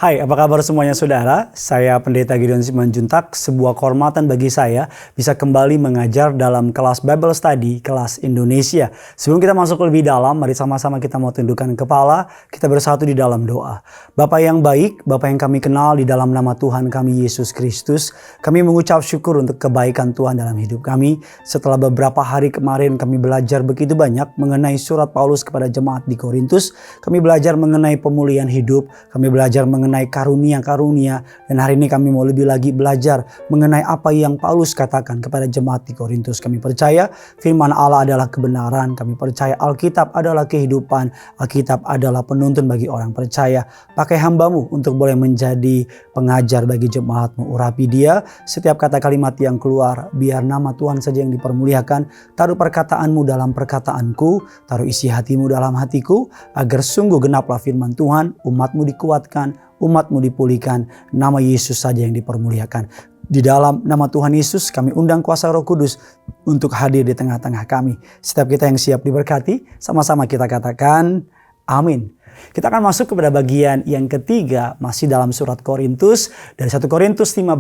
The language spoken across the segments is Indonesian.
Hai, apa kabar semuanya saudara? Saya Pendeta Gideon Simanjuntak. Sebuah kehormatan bagi saya bisa kembali mengajar dalam kelas Bible Study, kelas Indonesia. Sebelum kita masuk lebih dalam, mari sama-sama kita mau tundukkan kepala, kita bersatu di dalam doa. Bapa yang baik, Bapa yang kami kenal di dalam nama Tuhan kami Yesus Kristus, kami mengucap syukur untuk kebaikan Tuhan dalam hidup kami. Setelah beberapa hari kemarin kami belajar begitu banyak mengenai surat Paulus kepada jemaat di Korintus, kami belajar mengenai pemulihan hidup, kami belajar mengenai karunia-karunia, dan hari ini kami mau lebih lagi belajar mengenai apa yang Paulus katakan kepada jemaat di Korintus. Kami percaya firman Allah adalah kebenaran, kami percaya Alkitab adalah kehidupan, Alkitab adalah penuntun bagi orang percaya. Pakai hambamu untuk boleh menjadi pengajar bagi jemaatmu, urapi dia setiap kata kalimat yang keluar, biar nama Tuhan saja yang dipermuliakan. Taruh perkataanmu dalam perkataanku, taruh isi hatimu dalam hatiku, agar sungguh genaplah firman Tuhan, umatmu dikuatkan, umatmu dipulihkan, nama Yesus saja yang dipermuliakan. Di dalam nama Tuhan Yesus kami undang kuasa Roh Kudus untuk hadir di tengah-tengah kami. Setiap kita yang siap diberkati, sama-sama kita katakan amin. Kita akan masuk kepada bagian yang ketiga, masih dalam surat Korintus, dari 1 Korintus 15,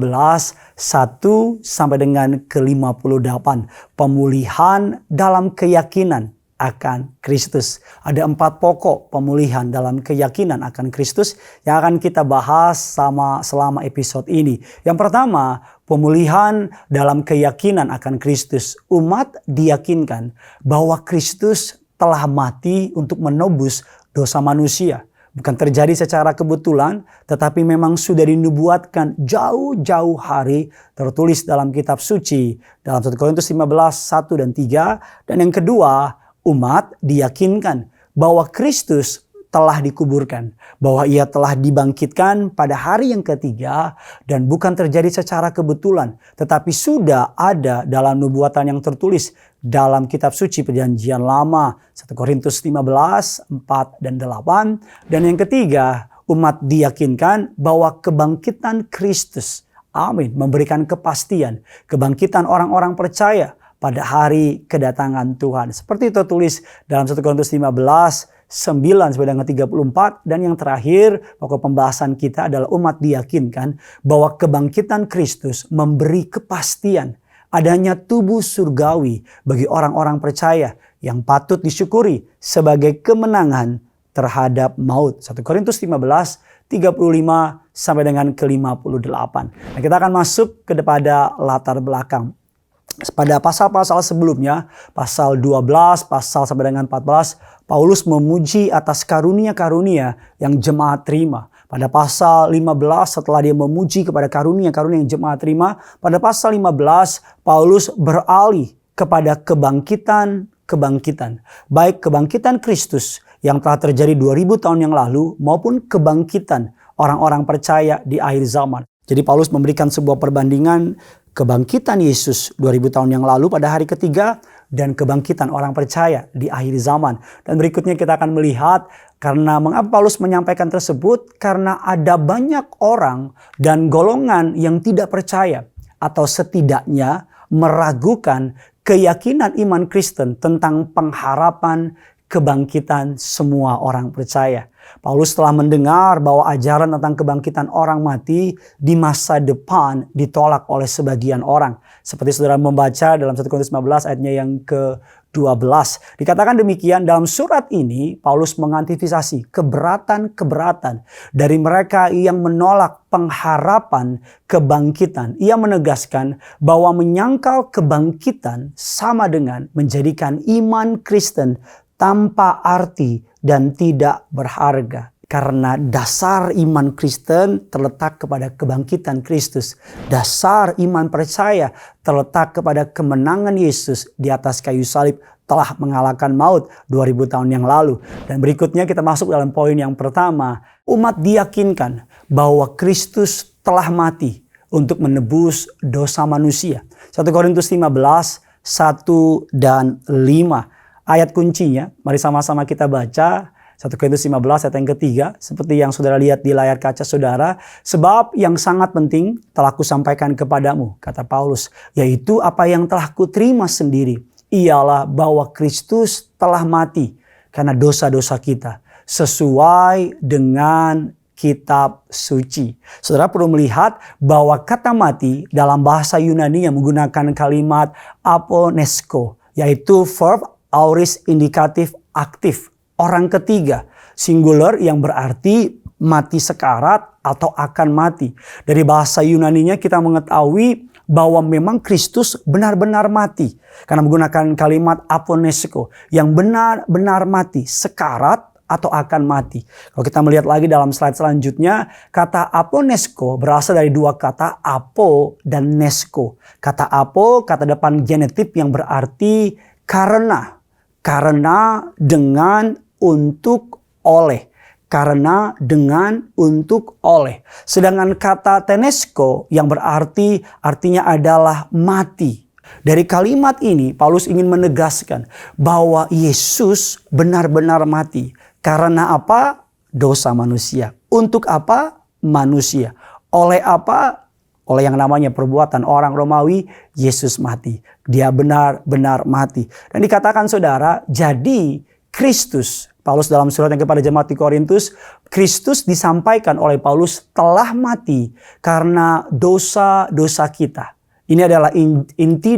1 sampai dengan ke-58. Pemulihan dalam keyakinan akan Kristus. Ada 4 pokok pemulihan dalam keyakinan akan Kristus yang akan kita bahas selama episode ini. Yang pertama, pemulihan dalam keyakinan akan Kristus. Umat diyakinkan bahwa Kristus telah mati untuk menebus dosa manusia. Bukan terjadi secara kebetulan, tetapi memang sudah dinubuatkan jauh-jauh hari, tertulis dalam kitab suci, dalam 1 Korintus 15, 1 dan 3. Dan yang kedua, umat diyakinkan bahwa Kristus telah dikuburkan, bahwa ia telah dibangkitkan pada hari yang ketiga, dan bukan terjadi secara kebetulan, tetapi sudah ada dalam nubuatan yang tertulis dalam kitab suci perjanjian lama, 1 Korintus 15, 4 dan 8. Dan yang ketiga, umat diyakinkan bahwa kebangkitan Kristus, amin, memberikan kepastian, kebangkitan orang-orang percaya pada hari kedatangan Tuhan. Seperti itu tertulis dalam 1 Korintus 15, 9 sampai dengan 34. Dan yang terakhir, pokok pembahasan kita adalah umat diyakinkan bahwa kebangkitan Kristus memberi kepastian adanya tubuh surgawi bagi orang-orang percaya yang patut disyukuri sebagai kemenangan terhadap maut. 1 Korintus 15, 35 sampai dengan ke-58. Nah, kita akan masuk kepada latar belakang. Pada pasal-pasal sebelumnya, pasal 12, pasal sampai dengan 14, Paulus memuji atas karunia-karunia yang jemaat terima. Pada pasal 15, setelah dia memuji kepada karunia-karunia yang jemaat terima, pada pasal 15, Paulus beralih kepada kebangkitan. Baik kebangkitan Kristus yang telah terjadi 2000 tahun yang lalu, maupun kebangkitan orang-orang percaya di akhir zaman. Jadi Paulus memberikan sebuah perbandingan kebangkitan Yesus 2000 tahun yang lalu pada hari ketiga, dan kebangkitan orang percaya di akhir zaman. Dan berikutnya kita akan melihat karena mengapa Paulus menyampaikan tersebut, karena ada banyak orang dan golongan yang tidak percaya atau setidaknya meragukan keyakinan iman Kristen tentang pengharapan kebangkitan semua orang percaya. Paulus telah mendengar bahwa ajaran tentang kebangkitan orang mati di masa depan ditolak oleh sebagian orang. Seperti saudara membaca dalam 1 Korintus 15 ayatnya yang ke-12. Dikatakan demikian, dalam surat ini Paulus mengantisipasi keberatan-keberatan dari mereka yang menolak pengharapan kebangkitan. Ia menegaskan bahwa menyangkal kebangkitan sama dengan menjadikan iman Kristen tanpa arti dan tidak berharga. Karena dasar iman Kristen terletak kepada kebangkitan Kristus. Dasar iman percaya terletak kepada kemenangan Yesus di atas kayu salib telah mengalahkan maut 2000 tahun yang lalu. Dan berikutnya kita masuk dalam poin yang pertama. Umat diyakinkan bahwa Kristus telah mati untuk menebus dosa manusia. 1 Korintus 15, 1 dan 5. Ayat kuncinya, mari sama-sama kita baca. 1 Korintus 15 ayat yang ketiga, seperti yang saudara lihat di layar kaca saudara. Sebab yang sangat penting telah kusampaikan kepadamu, kata Paulus, yaitu apa yang telah kuterima sendiri, ialah bahwa Kristus telah mati karena dosa-dosa kita, sesuai dengan kitab suci. Saudara perlu melihat bahwa kata mati dalam bahasa Yunani yang menggunakan kalimat aponesko, yaitu verb aorist indikatif aktif, orang ketiga, singular yang berarti mati sekarat atau akan mati. Dari bahasa Yunaninya kita mengetahui bahwa memang Kristus benar-benar mati. Karena menggunakan kalimat aponesko yang benar-benar mati, sekarat atau akan mati. Kalau kita melihat lagi dalam slide selanjutnya, kata aponesko berasal dari dua kata apo dan nesko. Kata apo, kata depan genetif yang berarti karena, dengan, untuk, oleh. Karena, dengan, untuk, oleh. Sedangkan kata tenesko yang berarti artinya adalah mati. Dari kalimat ini Paulus ingin menegaskan bahwa Yesus benar-benar mati. Karena apa? Dosa manusia. Untuk apa? Manusia. Oleh apa? Oleh yang namanya perbuatan orang Romawi, Yesus mati. Dia benar-benar mati. Dan dikatakan saudara, jadi Kristus, Paulus dalam suratnya kepada jemaat di Korintus, Kristus disampaikan oleh Paulus telah mati karena dosa-dosa kita. Ini adalah inti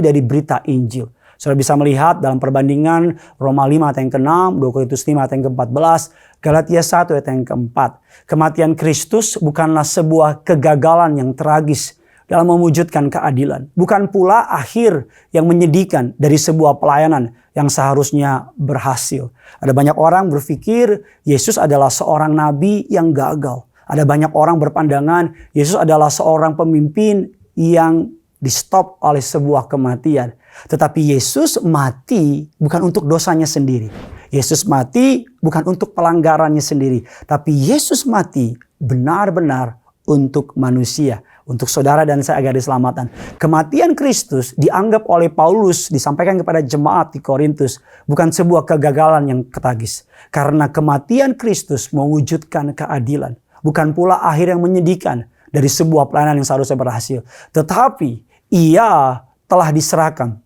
dari berita Injil. Saudara bisa melihat dalam perbandingan Roma 5 ayat yang ke-6, 2 Korintus 5 ayat yang ke-14, Galatia 1 ayat yang ke-4. Kematian Kristus bukanlah sebuah kegagalan yang tragis dalam mewujudkan keadilan. Bukan pula akhir yang menyedihkan dari sebuah pelayanan yang seharusnya berhasil. Ada banyak orang berpikir Yesus adalah seorang nabi yang gagal. Ada banyak orang berpandangan Yesus adalah seorang pemimpin yang di-stop oleh sebuah kematian. Tetapi Yesus mati bukan untuk dosanya sendiri. Yesus mati bukan untuk pelanggarannya sendiri. Tapi Yesus mati benar-benar untuk manusia. Untuk saudara dan saya agar diselamatkan. Kematian Kristus dianggap oleh Paulus disampaikan kepada jemaat di Korintus bukan sebuah kegagalan yang tragis. Karena kematian Kristus mewujudkan keadilan. Bukan pula akhir yang menyedihkan dari sebuah pelayanan yang seharusnya berhasil. Tetapi ia telah diserahkan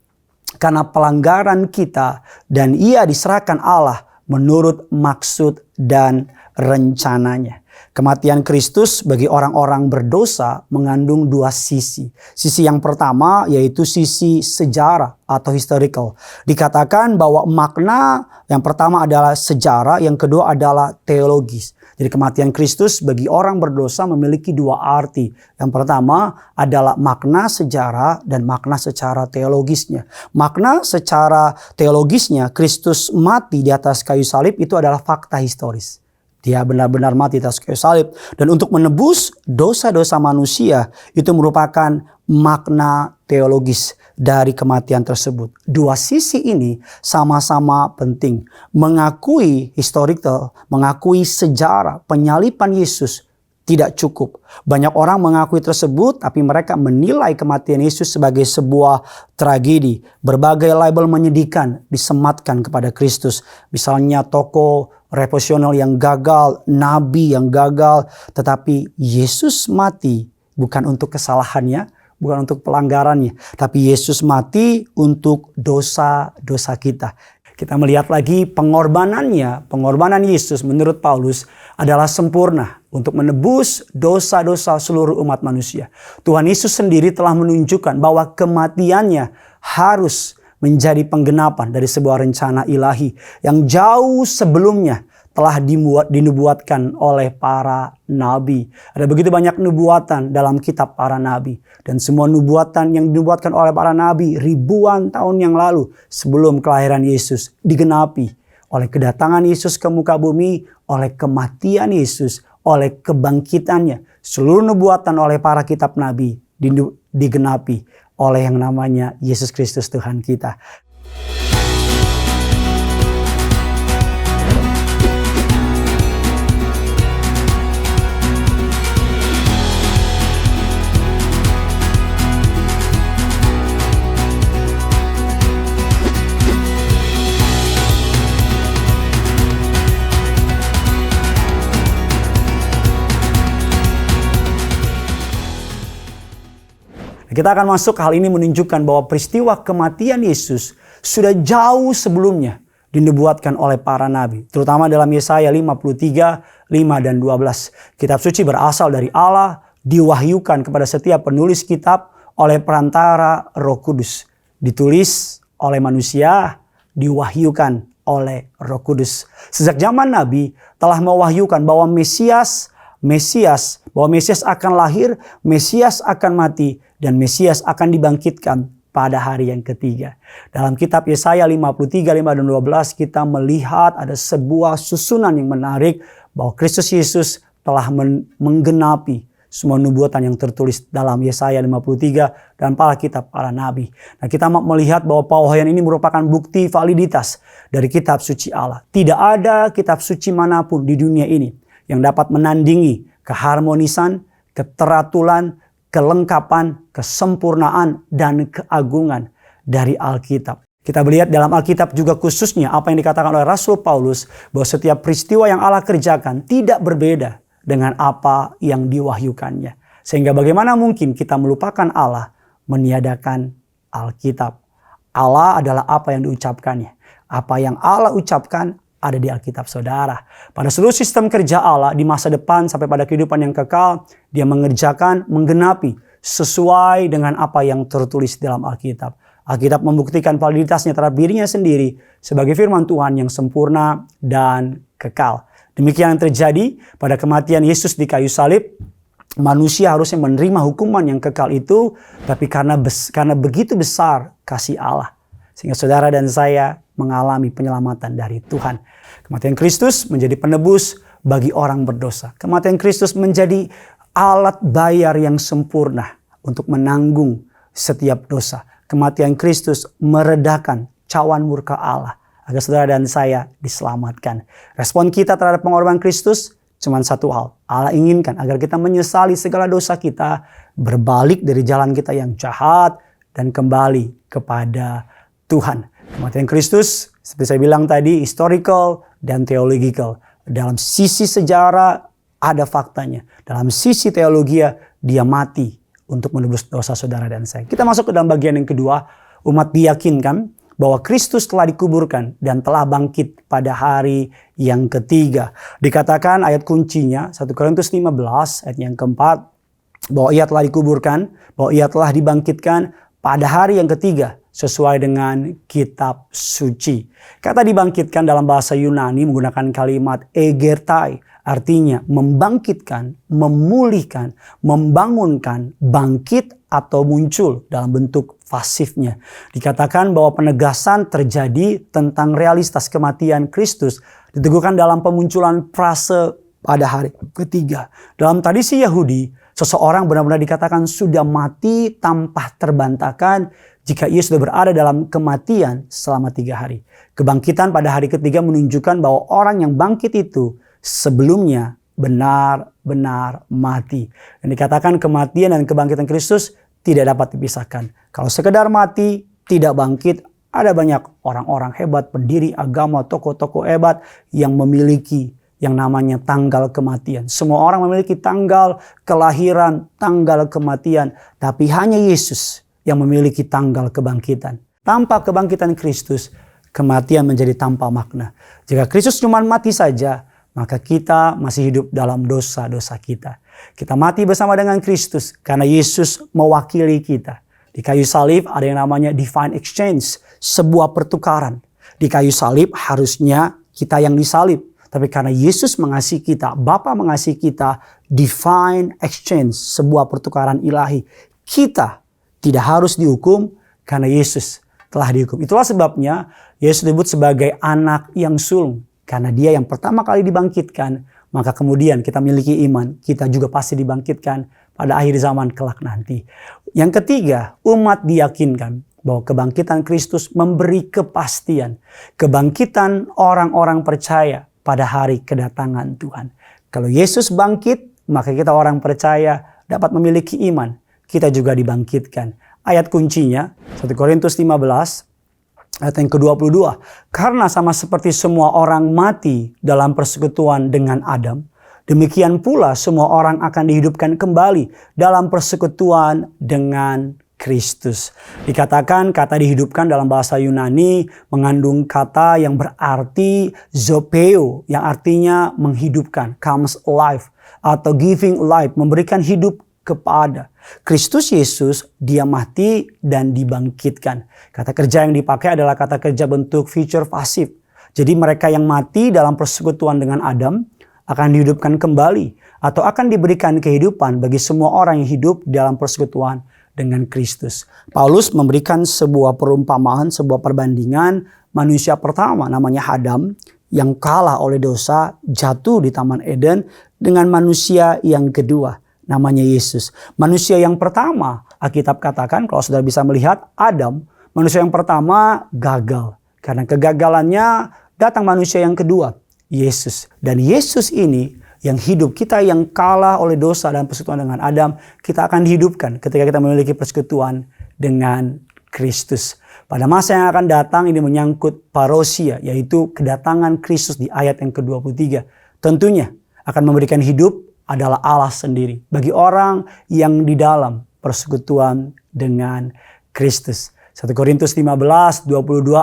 karena pelanggaran kita dan ia diserahkan Allah menurut maksud dan rencananya. Kematian Kristus bagi orang-orang berdosa mengandung dua sisi. Sisi yang pertama yaitu sisi sejarah atau historical. Dikatakan bahwa makna yang pertama adalah sejarah, yang kedua adalah teologis. Jadi kematian Kristus bagi orang berdosa memiliki dua arti. Yang pertama adalah makna sejarah dan makna secara teologisnya. Makna secara teologisnya, Kristus mati di atas kayu salib itu adalah fakta historis. Dia benar-benar mati di atas kayu salib. Dan untuk menebus dosa-dosa manusia itu merupakan makna teologis dari kematian tersebut. Dua sisi ini sama-sama penting. Mengakui historical, mengakui sejarah penyaliban Yesus tidak cukup. Banyak orang mengakui tersebut tapi mereka menilai kematian Yesus sebagai sebuah tragedi. Berbagai label menyedihkan disematkan kepada Kristus. Misalnya tokoh revolusioner yang gagal, nabi yang gagal. Tetapi Yesus mati bukan untuk kesalahannya, bukan untuk pelanggarannya. Tapi Yesus mati untuk dosa-dosa kita. Kita melihat lagi pengorbanannya. Pengorbanan Yesus menurut Paulus adalah sempurna untuk menebus dosa-dosa seluruh umat manusia. Tuhan Yesus sendiri telah menunjukkan bahwa kematiannya harus menjadi penggenapan dari sebuah rencana ilahi yang jauh sebelumnya telah dinubuatkan oleh para nabi. Ada begitu banyak nubuatan dalam kitab para nabi. Dan semua nubuatan yang dinubuatkan oleh para nabi ribuan tahun yang lalu sebelum kelahiran Yesus digenapi oleh kedatangan Yesus ke muka bumi, oleh kematian Yesus, oleh kebangkitannya. Seluruh nubuatan oleh para kitab nabi digenapi oleh yang namanya Yesus Kristus Tuhan kita. Kita akan masuk, hal ini menunjukkan bahwa peristiwa kematian Yesus sudah jauh sebelumnya dinubuatkan oleh para nabi. Terutama dalam Yesaya 53 5 dan 12. Kitab suci berasal dari Allah, diwahyukan kepada setiap penulis kitab oleh perantara Roh Kudus. Ditulis oleh manusia, diwahyukan oleh Roh Kudus. Sejak zaman Nabi telah mewahyukan bahwa Mesias akan lahir, Mesias akan mati, dan Mesias akan dibangkitkan pada hari yang ketiga. Dalam kitab Yesaya 53, 5 dan 12 kita melihat ada sebuah susunan yang menarik bahwa Kristus Yesus telah menggenapi semua nubuatan yang tertulis dalam Yesaya 53 dan para kitab para nabi. Nah, kita melihat bahwa pewahyuan ini merupakan bukti validitas dari kitab suci Allah. Tidak ada kitab suci manapun di dunia ini yang dapat menandingi keharmonisan, keteraturan, kelengkapan, kesempurnaan, dan keagungan dari Alkitab. Kita melihat dalam Alkitab juga khususnya apa yang dikatakan oleh Rasul Paulus bahwa setiap peristiwa yang Allah kerjakan tidak berbeda dengan apa yang diwahyukannya. Sehingga bagaimana mungkin kita melupakan Allah, meniadakan Alkitab. Allah adalah apa yang diucapkannya. Apa yang Allah ucapkan ada di Alkitab, saudara. Pada seluruh sistem kerja Allah di masa depan sampai pada kehidupan yang kekal, dia mengerjakan, menggenapi sesuai dengan apa yang tertulis dalam Alkitab. Alkitab membuktikan validitasnya terhadap dirinya sendiri sebagai firman Tuhan yang sempurna dan kekal. Demikian yang terjadi pada kematian Yesus di kayu salib. Manusia harusnya menerima hukuman yang kekal itu, tapi karena begitu besar kasih Allah, sehingga saudara dan saya mengalami penyelamatan dari Tuhan. Kematian Kristus menjadi penebus bagi orang berdosa. Kematian Kristus menjadi alat bayar yang sempurna untuk menanggung setiap dosa. Kematian Kristus meredakan cawan murka Allah agar saudara dan saya diselamatkan. Respon kita terhadap pengorbanan Kristus cuma satu hal. Allah inginkan agar kita menyesali segala dosa kita, berbalik dari jalan kita yang jahat, dan kembali kepada Tuhan. Kematian Kristus, seperti saya bilang tadi, historical dan theological. Dalam sisi sejarah ada faktanya. Dalam sisi teologi dia mati untuk menebus dosa saudara dan saya. Kita masuk ke dalam bagian yang kedua. Umat diyakinkan bahwa Kristus telah dikuburkan dan telah bangkit pada hari yang ketiga. Dikatakan ayat kuncinya 1 Korintus 15 ayat yang keempat, bahwa ia telah dikuburkan, bahwa ia telah dibangkitkan pada hari yang ketiga sesuai dengan kitab suci. Kata dibangkitkan dalam bahasa Yunani menggunakan kalimat egertai, artinya membangkitkan, memulihkan, membangunkan, bangkit atau muncul dalam bentuk pasifnya. Dikatakan bahwa penegasan terjadi tentang realitas kematian Kristus diteguhkan dalam pemunculan frase pada hari ketiga. Dalam tradisi Yahudi, seseorang benar-benar dikatakan sudah mati tanpa terbantahkan jika ia sudah berada dalam kematian selama 3 hari. Kebangkitan pada hari ketiga menunjukkan bahwa orang yang bangkit itu sebelumnya benar-benar mati. Dan dikatakan kematian dan kebangkitan Kristus tidak dapat dipisahkan. Kalau sekedar mati, tidak bangkit, ada banyak orang-orang hebat, pendiri agama, tokoh-tokoh hebat yang memiliki yang namanya tanggal kematian. Semua orang memiliki tanggal kelahiran, tanggal kematian. Tapi hanya Yesus yang memiliki tanggal kebangkitan. Tanpa kebangkitan Kristus, kematian menjadi tanpa makna. Jika Kristus cuma mati saja, maka kita masih hidup dalam dosa-dosa kita. Kita mati bersama dengan Kristus karena Yesus mewakili kita. Di kayu salib ada yang namanya divine exchange, sebuah pertukaran. Di kayu salib harusnya kita yang disalib. Tapi karena Yesus mengasihi kita, Bapa mengasihi kita, divine exchange, sebuah pertukaran ilahi. Kita tidak harus dihukum karena Yesus telah dihukum. Itulah sebabnya Yesus disebut sebagai anak yang sulung. Karena dia yang pertama kali dibangkitkan, maka kemudian kita miliki iman, kita juga pasti dibangkitkan pada akhir zaman kelak nanti. Yang ketiga, umat diyakinkan bahwa kebangkitan Kristus memberi kepastian. Kebangkitan orang-orang percaya pada hari kedatangan Tuhan. Kalau Yesus bangkit, maka kita orang percaya dapat memiliki iman. Kita juga dibangkitkan. Ayat kuncinya, 1 Korintus 15, ayat yang ke-22. Karena sama seperti semua orang mati dalam persekutuan dengan Adam, demikian pula semua orang akan dihidupkan kembali dalam persekutuan dengan Kristus. Dikatakan kata dihidupkan dalam bahasa Yunani mengandung kata yang berarti zopeo, yang artinya menghidupkan, comes alive, atau giving life, memberikan hidup kepada. Kristus Yesus, dia mati dan dibangkitkan. Kata kerja yang dipakai adalah kata kerja bentuk future passive. Jadi mereka yang mati dalam persekutuan dengan Adam akan dihidupkan kembali atau akan diberikan kehidupan bagi semua orang yang hidup dalam persekutuan dengan Kristus. Paulus memberikan sebuah perumpamaan, sebuah perbandingan manusia pertama namanya Adam yang kalah oleh dosa, jatuh di Taman Eden, dengan manusia yang kedua namanya Yesus. Manusia yang pertama, Alkitab katakan kalau saudara bisa melihat Adam, manusia yang pertama gagal. Karena kegagalannya datang manusia yang kedua, Yesus. Dan Yesus ini yang hidup, kita yang kalah oleh dosa dan persekutuan dengan Adam, kita akan dihidupkan ketika kita memiliki persekutuan dengan Kristus. Pada masa yang akan datang ini menyangkut parousia, yaitu kedatangan Kristus di ayat yang ke-23. Tentunya akan memberikan hidup adalah Allah sendiri bagi orang yang di dalam persekutuan dengan Kristus. 1 Korintus 15:22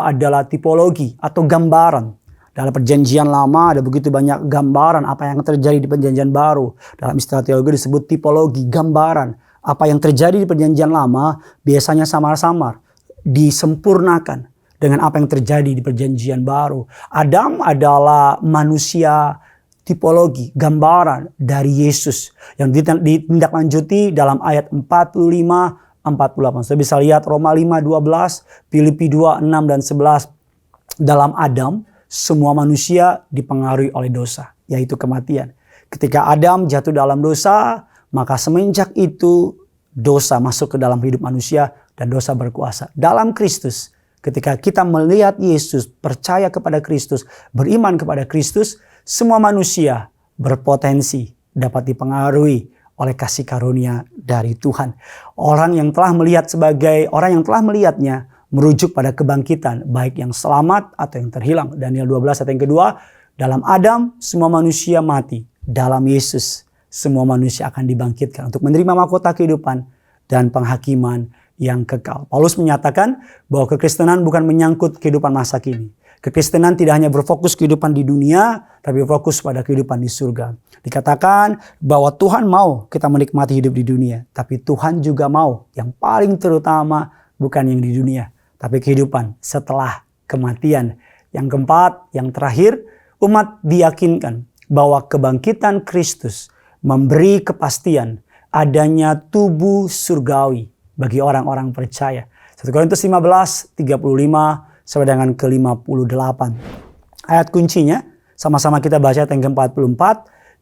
adalah tipologi atau gambaran. Dalam perjanjian lama ada begitu banyak gambaran apa yang terjadi di perjanjian baru. Dalam istilah teologi disebut tipologi, gambaran. Apa yang terjadi di perjanjian lama biasanya samar-samar disempurnakan dengan apa yang terjadi di perjanjian baru. Adam adalah manusia tipologi, gambaran dari Yesus yang ditindaklanjuti dalam ayat 45-48. Saya bisa lihat Roma 5:12, Filipi 2:6 dan 11. Dalam Adam semua manusia dipengaruhi oleh dosa, yaitu kematian. Ketika Adam jatuh dalam dosa, maka semenjak itu dosa masuk ke dalam hidup manusia dan dosa berkuasa. Dalam Kristus, ketika kita melihat Yesus, percaya kepada Kristus, beriman kepada Kristus, semua manusia berpotensi dapat dipengaruhi oleh kasih karunia dari Tuhan. Orang yang telah melihatnya merujuk pada kebangkitan, baik yang selamat atau yang terhilang. Daniel 12 ayat yang kedua, dalam Adam semua manusia mati, dalam Yesus semua manusia akan dibangkitkan untuk menerima mahkota kehidupan dan penghakiman yang kekal. Paulus menyatakan bahwa kekristenan bukan menyangkut kehidupan masa kini. Kekristenan tidak hanya berfokus kehidupan di dunia, tapi fokus pada kehidupan di surga. Dikatakan bahwa Tuhan mau kita menikmati hidup di dunia, tapi Tuhan juga mau yang paling terutama bukan yang di dunia, tapi kehidupan setelah kematian. Yang keempat, yang terakhir, umat diyakinkan bahwa kebangkitan Kristus memberi kepastian adanya tubuh surgawi bagi orang-orang percaya. 1 Korintus 15:35 sampai dengan ke-58. Ayat kuncinya sama-sama kita baca ayat yang ke-44.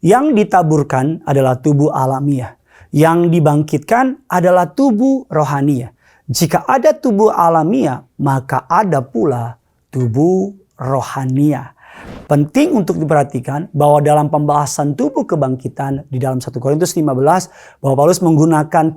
Yang ditaburkan adalah tubuh alamiah, yang dibangkitkan adalah tubuh rohaniah. Jika ada tubuh alamiah, maka ada pula tubuh rohaniah. Penting untuk diperhatikan bahwa dalam pembahasan tubuh kebangkitan di dalam 1 Korintus 15, bahwa Paulus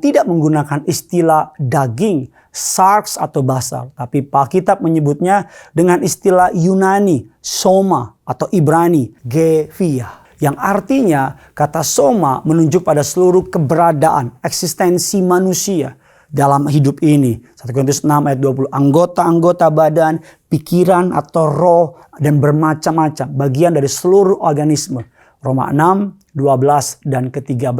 tidak menggunakan istilah daging, sarx atau basar, tapi Alkitab menyebutnya dengan istilah Yunani, soma, atau Ibrani, gevia. Yang artinya kata soma menunjuk pada seluruh keberadaan, eksistensi manusia dalam hidup ini. 1 Korintus 6 ayat 20. Anggota-anggota badan, pikiran atau roh, dan bermacam-macam bagian dari seluruh organisme. Roma 6, 12 dan ke-13.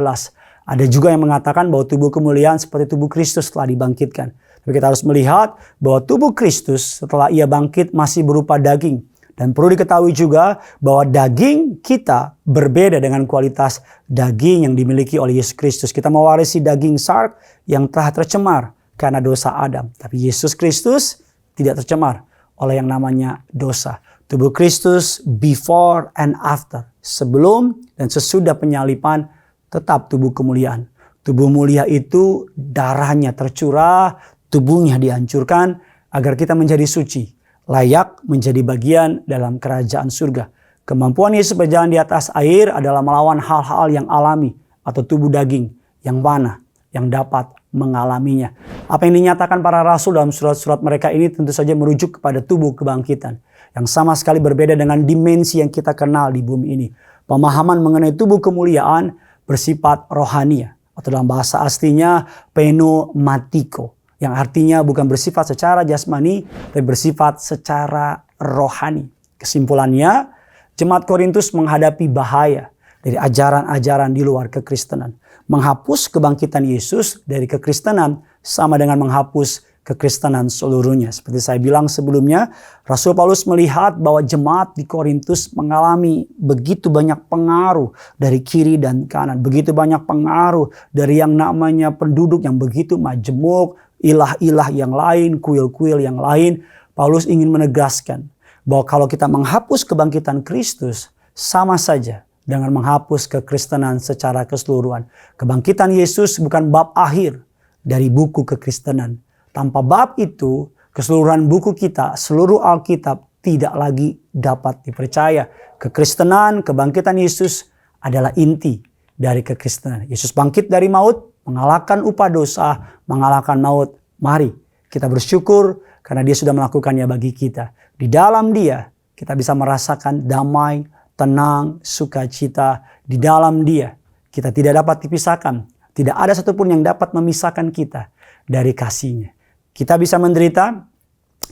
Ada juga yang mengatakan bahwa tubuh kemuliaan seperti tubuh Kristus telah dibangkitkan. Tapi kita harus melihat bahwa tubuh Kristus setelah ia bangkit masih berupa daging. Dan perlu diketahui juga bahwa daging kita berbeda dengan kualitas daging yang dimiliki oleh Yesus Kristus. Kita mewarisi daging sark yang telah tercemar karena dosa Adam. Tapi Yesus Kristus tidak tercemar oleh yang namanya dosa. Tubuh Kristus before and after. Sebelum dan sesudah penyalipan tetap tubuh kemuliaan. Tubuh mulia itu darahnya tercurah, tubuhnya dihancurkan agar kita menjadi suci, layak menjadi bagian dalam kerajaan surga. Kemampuan Yesus berjalan di atas air adalah melawan hal-hal yang alami atau tubuh daging yang mana yang dapat mengalaminya. Apa yang dinyatakan para rasul dalam surat-surat mereka ini tentu saja merujuk kepada tubuh kebangkitan yang sama sekali berbeda dengan dimensi yang kita kenal di bumi ini. Pemahaman mengenai tubuh kemuliaan bersifat rohania atau dalam bahasa aslinya pneumatiko, Yang artinya bukan bersifat secara jasmani, tapi bersifat secara rohani. Kesimpulannya, jemaat Korintus menghadapi bahaya dari ajaran-ajaran di luar kekristenan. Menghapus kebangkitan Yesus dari kekristenan sama dengan menghapus kekristenan seluruhnya. Seperti saya bilang sebelumnya, Rasul Paulus melihat bahwa jemaat di Korintus mengalami begitu banyak pengaruh dari kiri dan kanan. Begitu banyak pengaruh dari yang namanya penduduk yang begitu majemuk, ilah-ilah yang lain, kuil-kuil yang lain. Paulus ingin menegaskan bahwa kalau kita menghapus kebangkitan Kristus, sama saja dengan menghapus kekristenan secara keseluruhan. Kebangkitan Yesus bukan bab akhir dari buku kekristenan. Tanpa bab itu, keseluruhan buku kita, seluruh Alkitab tidak lagi dapat dipercaya. Kekristenan, kebangkitan Yesus adalah inti dari kekristenan. Yesus bangkit dari maut, mengalahkan upah dosa, mengalahkan maut. Mari kita bersyukur karena Dia sudah melakukannya bagi kita. Di dalam Dia kita bisa merasakan damai, tenang, sukacita. Di dalam Dia kita tidak dapat dipisahkan. Tidak ada satupun yang dapat memisahkan kita dari kasih-Nya. Kita bisa menderita,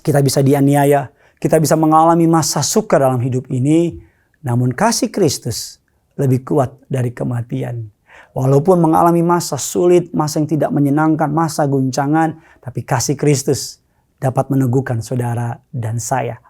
kita bisa dianiaya, kita bisa mengalami masa suka dalam hidup ini. Namun kasih Kristus lebih kuat dari kematian. Walaupun mengalami masa sulit, masa yang tidak menyenangkan, masa guncangan, tapi kasih Kristus dapat meneguhkan saudara dan saya.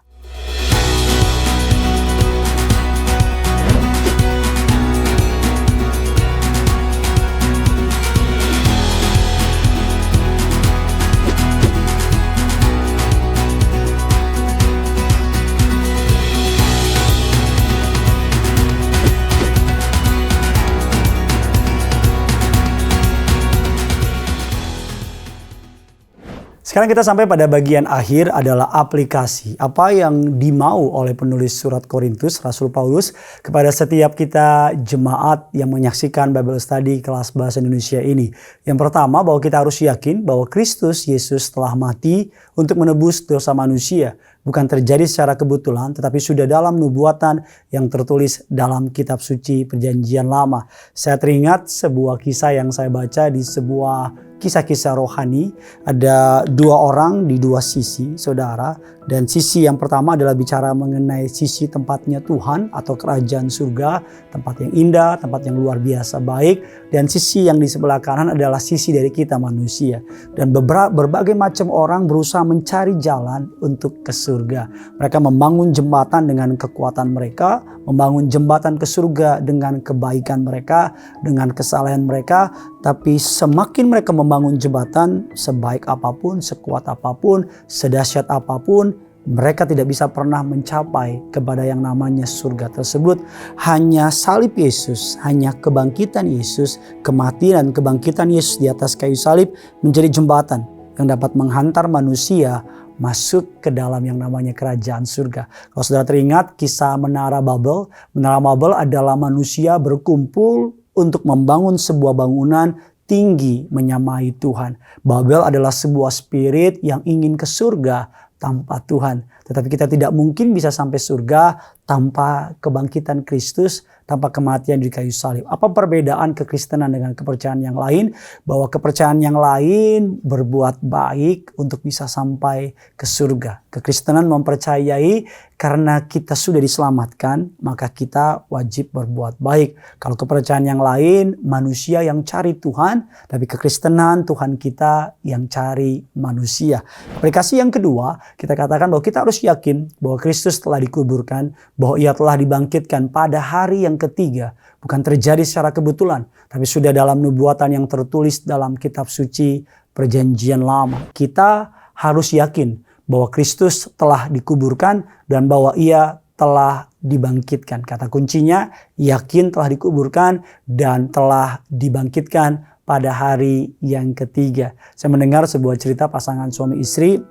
Sekarang kita sampai pada bagian akhir adalah aplikasi. Apa yang dimau oleh penulis surat Korintus, Rasul Paulus, kepada setiap kita jemaat yang menyaksikan Bible Study kelas bahasa Indonesia ini. Yang pertama, bahwa kita harus yakin bahwa Kristus Yesus telah mati untuk menebus dosa manusia. Bukan terjadi secara kebetulan, tetapi sudah dalam nubuatan yang tertulis dalam kitab suci Perjanjian Lama. Saya teringat sebuah kisah yang saya baca di sebuah kisah-kisah rohani. Ada dua orang di dua sisi, saudara. Dan sisi yang pertama adalah bicara mengenai sisi tempatnya Tuhan atau kerajaan surga. Tempat yang indah, tempat yang luar biasa baik. Dan sisi yang di sebelah kanan adalah sisi dari kita manusia. Dan berbagai macam orang berusaha mencari jalan untuk ke surga. Mereka membangun jembatan dengan kekuatan mereka. Membangun jembatan ke surga dengan kebaikan mereka, dengan kesalahan mereka. Tapi semakin mereka membangun jembatan, sebaik apapun, sekuat apapun, sedahsyat apapun, mereka tidak bisa pernah mencapai kepada yang namanya surga tersebut. Hanya salib Yesus, hanya kebangkitan Yesus, kematian dan kebangkitan Yesus di atas kayu salib menjadi jembatan yang dapat menghantar manusia masuk ke dalam yang namanya kerajaan surga. Kalau saudara teringat kisah Menara Babel. Menara Babel adalah manusia berkumpul untuk membangun sebuah bangunan tinggi menyamai Tuhan. Babel adalah sebuah spirit yang ingin ke surga tanpa Tuhan. Tetapi kita tidak mungkin bisa sampai surga tanpa kebangkitan Kristus, tanpa kematian di kayu salib. Apa perbedaan kekristenan dengan kepercayaan yang lain? Bahwa kepercayaan yang lain berbuat baik untuk bisa sampai ke surga. Kekristenan mempercayai karena kita sudah diselamatkan, maka kita wajib berbuat baik. Kalau kepercayaan yang lain, manusia yang cari Tuhan, tapi kekristenan Tuhan kita yang cari manusia. Aplikasi yang kedua, kita katakan bahwa kita harus yakin bahwa Kristus telah dikuburkan, bahwa Ia telah dibangkitkan pada hari yang ketiga. Bukan terjadi secara kebetulan, tapi sudah dalam nubuatan yang tertulis dalam kitab suci Perjanjian Lama. Kita harus yakin bahwa Kristus telah dikuburkan dan bahwa Ia telah dibangkitkan. Kata kuncinya, yakin telah dikuburkan dan telah dibangkitkan pada hari yang ketiga. Saya mendengar sebuah cerita pasangan suami istri.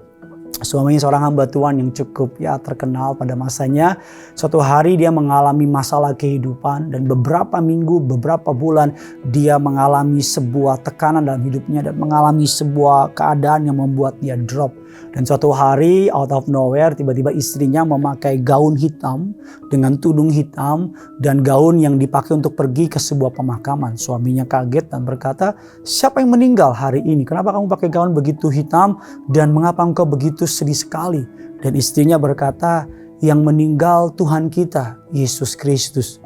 Suaminya seorang hamba Tuhan yang cukup terkenal pada masanya. Suatu hari dia mengalami masalah kehidupan dan beberapa minggu, beberapa bulan dia mengalami sebuah tekanan dalam hidupnya dan mengalami sebuah keadaan yang membuat dia drop. Dan suatu hari out of nowhere tiba-tiba istrinya memakai gaun hitam dengan tudung hitam dan gaun yang dipakai untuk pergi ke sebuah pemakaman. Suaminya kaget dan berkata, siapa yang meninggal hari ini? Kenapa kamu pakai gaun begitu hitam dan mengapa engkau begitu sedih sekali? Dan istrinya berkata, yang meninggal Tuhan kita, Yesus Kristus.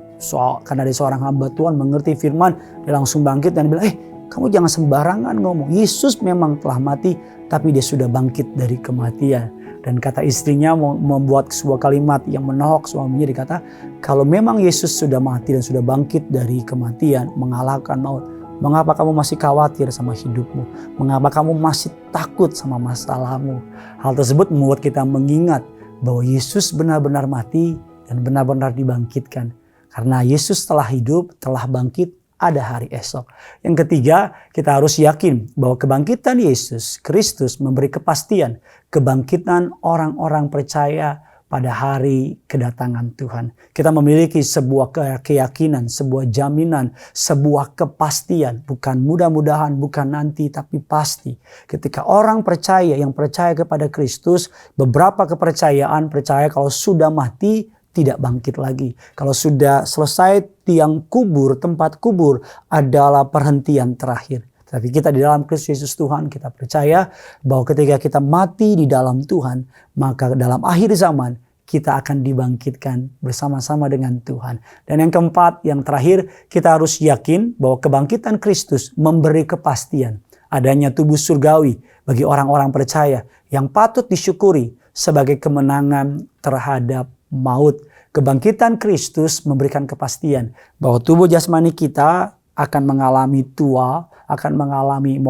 Karena ada seorang hamba Tuhan mengerti firman, dia langsung bangkit dan bilang, kamu jangan sembarangan ngomong. Yesus memang telah mati, tapi dia sudah bangkit dari kematian. Dan kata istrinya membuat sebuah kalimat yang menohok suaminya, dikata, kalau memang Yesus sudah mati dan sudah bangkit dari kematian, mengalahkan maut, mengapa kamu masih khawatir sama hidupmu? Mengapa kamu masih takut sama masalahmu? Hal tersebut membuat kita mengingat bahwa Yesus benar-benar mati dan benar-benar dibangkitkan. Karena Yesus telah hidup, telah bangkit, ada hari esok. Yang ketiga, kita harus yakin bahwa kebangkitan Yesus Kristus memberi kepastian kebangkitan orang-orang percaya pada hari kedatangan Tuhan. Kita memiliki sebuah keyakinan, sebuah jaminan, sebuah kepastian. Bukan mudah-mudahan, bukan nanti, tapi pasti. Ketika orang percaya, yang percaya kepada Kristus, beberapa kepercayaan percaya kalau sudah mati, tidak bangkit lagi. Kalau sudah selesai tiang kubur, tempat kubur adalah perhentian terakhir. Tapi kita di dalam Kristus Yesus Tuhan, kita percaya bahwa ketika kita mati di dalam Tuhan, maka dalam akhir zaman kita akan dibangkitkan bersama-sama dengan Tuhan. Dan yang keempat, yang terakhir, kita harus yakin bahwa kebangkitan Kristus memberi kepastian adanya tubuh surgawi bagi orang-orang percaya yang patut disyukuri sebagai kemenangan terhadap maut. Kebangkitan Kristus memberikan kepastian bahwa tubuh jasmani kita akan mengalami tua, akan mengalami,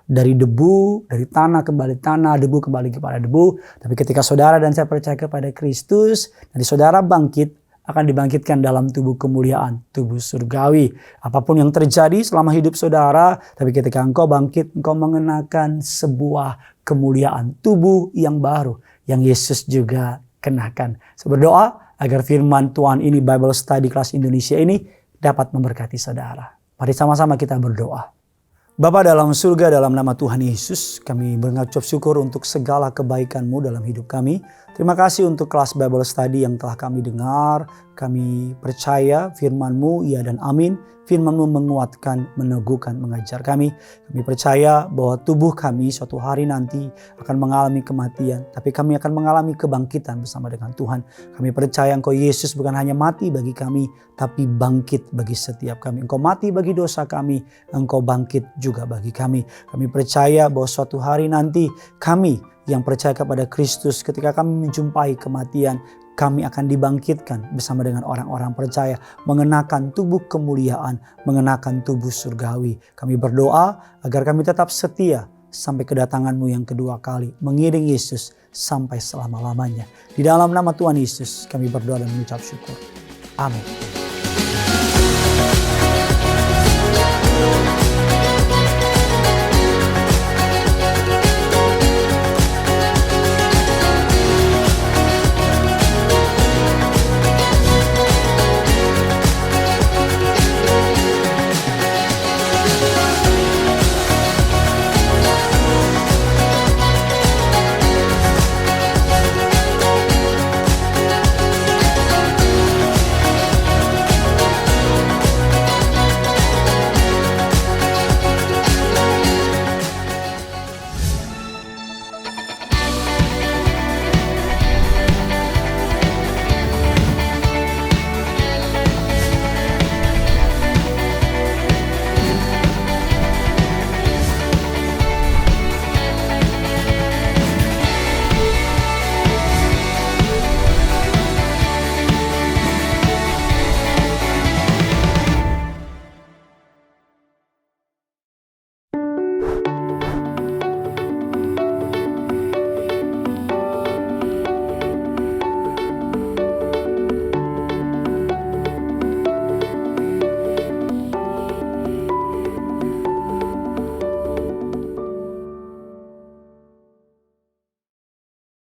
dari debu, dari tanah kembali tanah, debu kembali kepada debu. Tapi ketika saudara dan saya percaya kepada Kristus, nanti saudara bangkit, akan dibangkitkan dalam tubuh kemuliaan, tubuh surgawi. Apapun yang terjadi selama hidup saudara, tapi ketika engkau bangkit, engkau mengenakan sebuah kemuliaan, tubuh yang baru, yang Yesus juga kenakan. Saya berdoa agar firman Tuhan ini, Bible Study Kelas Indonesia ini dapat memberkati saudara. Mari sama-sama kita berdoa. Bapa dalam surga, dalam nama Tuhan Yesus, kami mengucap syukur untuk segala kebaikan-Mu dalam hidup kami. Terima kasih untuk kelas Bible Study yang telah kami dengar. Kami percaya firman-Mu, ya dan amin. Firman-Mu menguatkan, meneguhkan, mengajar kami. Kami percaya bahwa tubuh kami suatu hari nanti akan mengalami kematian. Tapi kami akan mengalami kebangkitan bersama dengan Tuhan. Kami percaya Engkau Yesus bukan hanya mati bagi kami, tapi bangkit bagi setiap kami. Engkau mati bagi dosa kami, Engkau bangkit juga bagi kami. Kami percaya bahwa suatu hari nanti kami yang percaya kepada Kristus, ketika kami menjumpai kematian, kami akan dibangkitkan bersama dengan orang-orang percaya, mengenakan tubuh kemuliaan, mengenakan tubuh surgawi. Kami berdoa agar kami tetap setia sampai kedatangan-Mu yang kedua kali, mengiring Yesus sampai selama-lamanya. Di dalam nama Tuhan Yesus kami berdoa dan mengucap syukur. Amin.